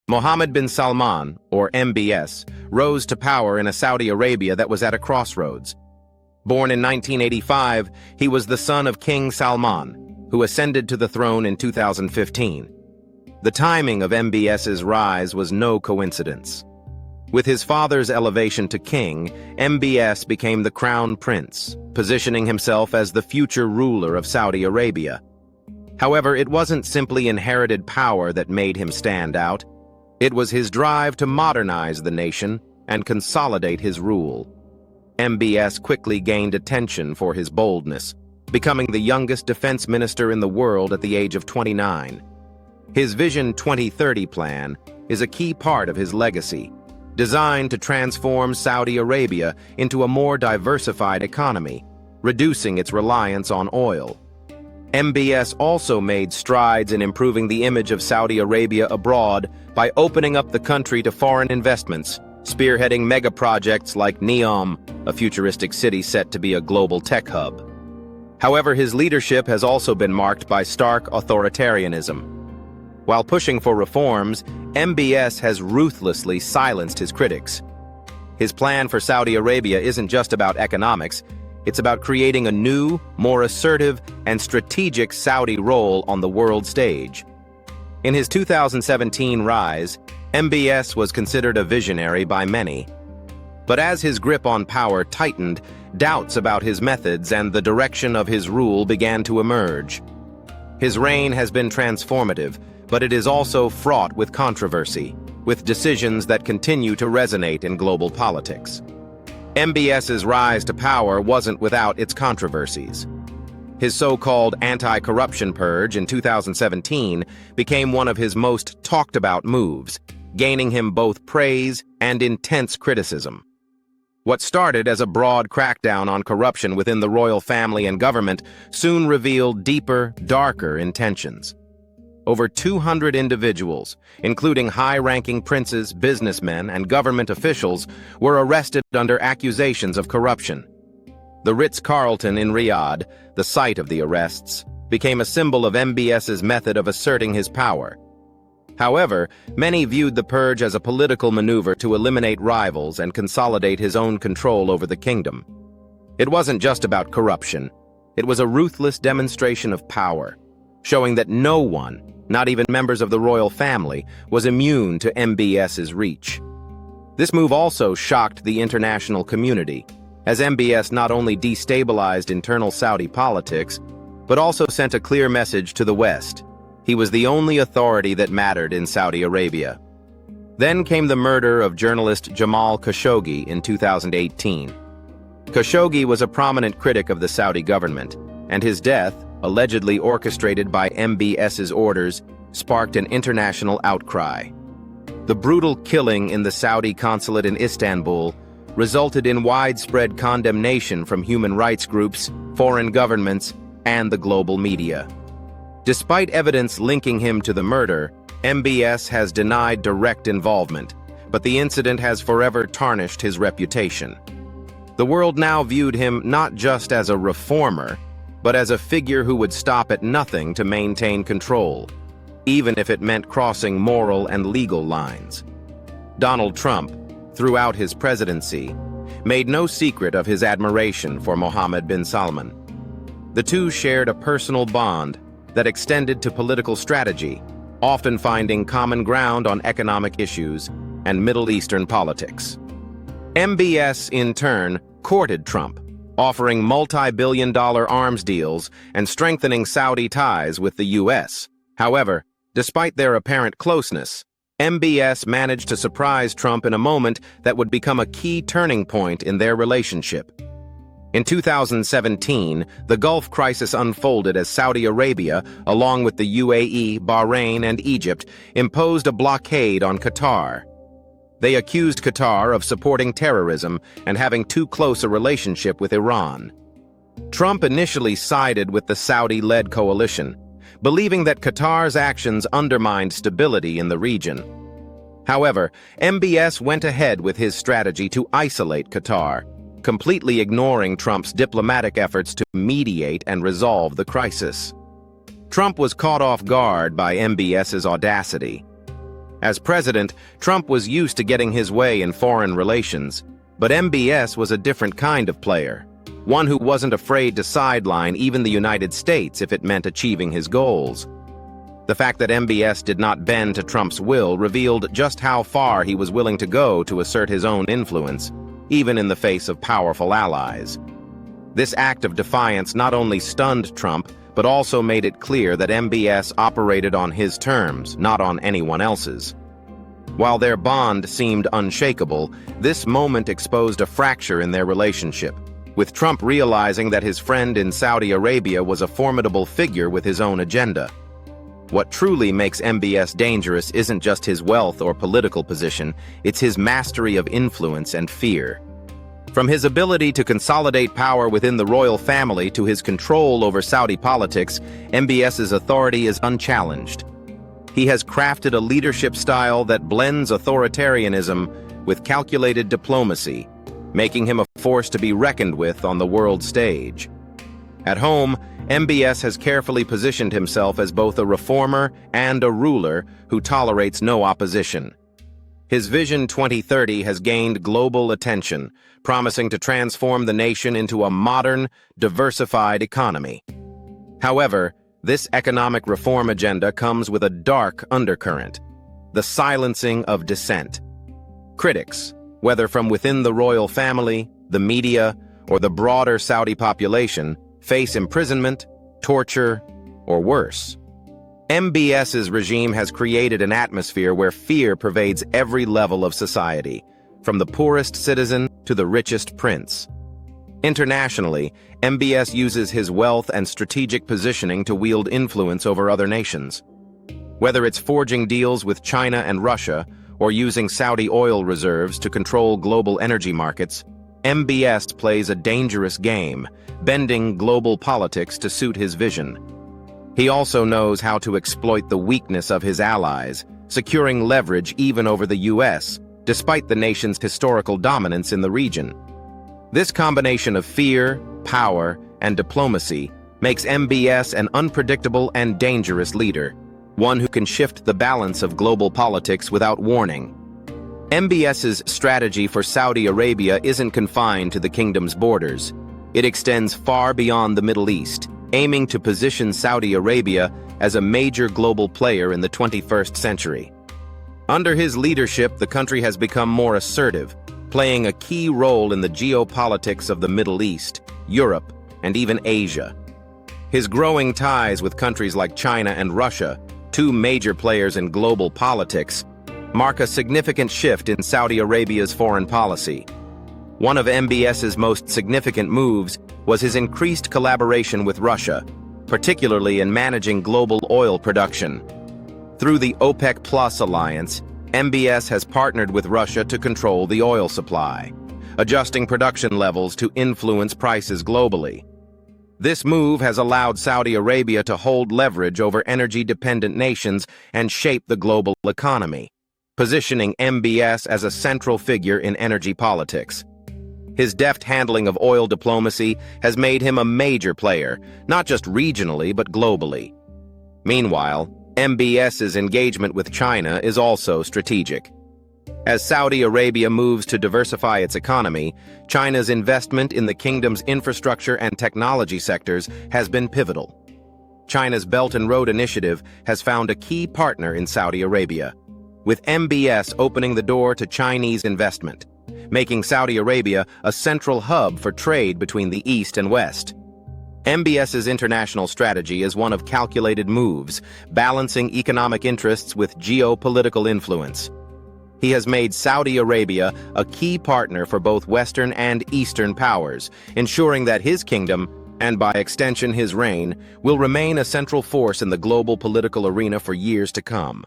Mohammed bin Salman, or MBS, rose to power in a Saudi Arabia that was at a crossroads. Born in 1985, he was the son of King Salman, who ascended to the throne in 2015. The timing of MBS's rise was no coincidence. With his father's elevation to king, MBS became the crown prince, positioning himself as the future ruler of Saudi Arabia. However, it wasn't simply inherited power that made him stand out. It was his drive to modernize the nation and consolidate his rule. MBS quickly gained attention for his boldness, becoming the youngest defense minister in the world at the age of 29. His Vision 2030 plan is a key part of his legacy, designed to transform Saudi Arabia into a more diversified economy, reducing its reliance on oil. MBS also made strides in improving the image of Saudi Arabia abroad by opening up the country to foreign investments, spearheading mega-projects like Neom, a futuristic city set to be a global tech hub. However, his leadership has also been marked by stark authoritarianism. While pushing for reforms, MBS has ruthlessly silenced his critics. His plan for Saudi Arabia isn't just about economics. It's about creating a new, more assertive, and strategic Saudi role on the world stage. In his 2017 rise, MBS was considered a visionary by many. But as his grip on power tightened, doubts about his methods and the direction of his rule began to emerge. His reign has been transformative, but it is also fraught with controversy, with decisions that continue to resonate in global politics. MBS's rise to power wasn't without its controversies. His so-called anti-corruption purge in 2017 became one of his most talked-about moves, gaining him both praise and intense criticism. What started as a broad crackdown on corruption within the royal family and government soon revealed deeper, darker intentions. Over 200 individuals, including high-ranking princes, businessmen, and government officials, were arrested under accusations of corruption. The Ritz-Carlton in Riyadh, the site of the arrests, became a symbol of MBS's method of asserting his power. However, many viewed the purge as a political maneuver to eliminate rivals and consolidate his own control over the kingdom. It wasn't just about corruption. It was a ruthless demonstration of power, showing that no one, not even members of the royal family, was immune to MBS's reach. This move also shocked the international community, as MBS not only destabilized internal Saudi politics, but also sent a clear message to the West. He was the only authority that mattered in Saudi Arabia. Then came the murder of journalist Jamal Khashoggi in 2018. Khashoggi was a prominent critic of the Saudi government, and his death, allegedly orchestrated by MBS's orders, sparked an international outcry. The brutal killing in the Saudi consulate in Istanbul resulted in widespread condemnation from human rights groups, foreign governments, and the global media. Despite evidence linking him to the murder, MBS has denied direct involvement, but the incident has forever tarnished his reputation. The world now viewed him not just as a reformer, but as a figure who would stop at nothing to maintain control, even if it meant crossing moral and legal lines. Donald Trump, throughout his presidency, made no secret of his admiration for Mohammed bin Salman. The two shared a personal bond that extended to political strategy, often finding common ground on economic issues and Middle Eastern politics. MBS, in turn, courted Trump, offering multi-billion-dollar arms deals and strengthening Saudi ties with the U.S. However, despite their apparent closeness, MBS managed to surprise Trump in a moment that would become a key turning point in their relationship. In 2017, the Gulf crisis unfolded as Saudi Arabia, along with the UAE, Bahrain, and Egypt, imposed a blockade on Qatar. They accused Qatar of supporting terrorism and having too close a relationship with Iran. Trump initially sided with the Saudi-led coalition, believing that Qatar's actions undermined stability in the region. However, MBS went ahead with his strategy to isolate Qatar, completely ignoring Trump's diplomatic efforts to mediate and resolve the crisis. Trump was caught off guard by MBS's audacity. As president, Trump was used to getting his way in foreign relations, but MBS was a different kind of player, one who wasn't afraid to sideline even the United States if it meant achieving his goals. The fact that MBS did not bend to Trump's will revealed just how far he was willing to go to assert his own influence, even in the face of powerful allies. This act of defiance not only stunned Trump, but also made it clear that MBS operated on his terms, not on anyone else's. While their bond seemed unshakable, this moment exposed a fracture in their relationship, with Trump realizing that his friend in Saudi Arabia was a formidable figure with his own agenda. What truly makes MBS dangerous isn't just his wealth or political position, it's his mastery of influence and fear. From his ability to consolidate power within the royal family to his control over Saudi politics, MBS's authority is unchallenged. He has crafted a leadership style that blends authoritarianism with calculated diplomacy, making him a force to be reckoned with on the world stage. At home, MBS has carefully positioned himself as both a reformer and a ruler who tolerates no opposition. His Vision 2030 has gained global attention, promising to transform the nation into a modern, diversified economy. However, this economic reform agenda comes with a dark undercurrent: the silencing of dissent. Critics, whether from within the royal family, the media, or the broader Saudi population, face imprisonment, torture, or worse. MBS's regime has created an atmosphere where fear pervades every level of society, from the poorest citizen to the richest prince. Internationally, MBS uses his wealth and strategic positioning to wield influence over other nations. Whether it's forging deals with China and Russia, or using Saudi oil reserves to control global energy markets, MBS plays a dangerous game, bending global politics to suit his vision. He also knows how to exploit the weakness of his allies, securing leverage even over the U.S., despite the nation's historical dominance in the region. This combination of fear, power, and diplomacy makes MBS an unpredictable and dangerous leader, one who can shift the balance of global politics without warning. MBS's strategy for Saudi Arabia isn't confined to the kingdom's borders. It extends far beyond the Middle East, aiming to position Saudi Arabia as a major global player in the 21st century. Under his leadership, the country has become more assertive, playing a key role in the geopolitics of the Middle East, Europe, and even Asia. His growing ties with countries like China and Russia, two major players in global politics, mark a significant shift in Saudi Arabia's foreign policy. One of MBS's most significant moves was his increased collaboration with Russia, particularly in managing global oil production. Through the OPEC Plus alliance, MBS has partnered with Russia to control the oil supply, adjusting production levels to influence prices globally. This move has allowed Saudi Arabia to hold leverage over energy-dependent nations and shape the global economy, positioning MBS as a central figure in energy politics. His deft handling of oil diplomacy has made him a major player, not just regionally but globally. Meanwhile, MBS's engagement with China is also strategic. As Saudi Arabia moves to diversify its economy, China's investment in the kingdom's infrastructure and technology sectors has been pivotal. China's Belt and Road Initiative has found a key partner in Saudi Arabia, with MBS opening the door to Chinese investment, making Saudi Arabia a central hub for trade between the East and West. MBS's international strategy is one of calculated moves, balancing economic interests with geopolitical influence. He has made Saudi Arabia a key partner for both Western and Eastern powers, ensuring that his kingdom, and by extension his reign, will remain a central force in the global political arena for years to come.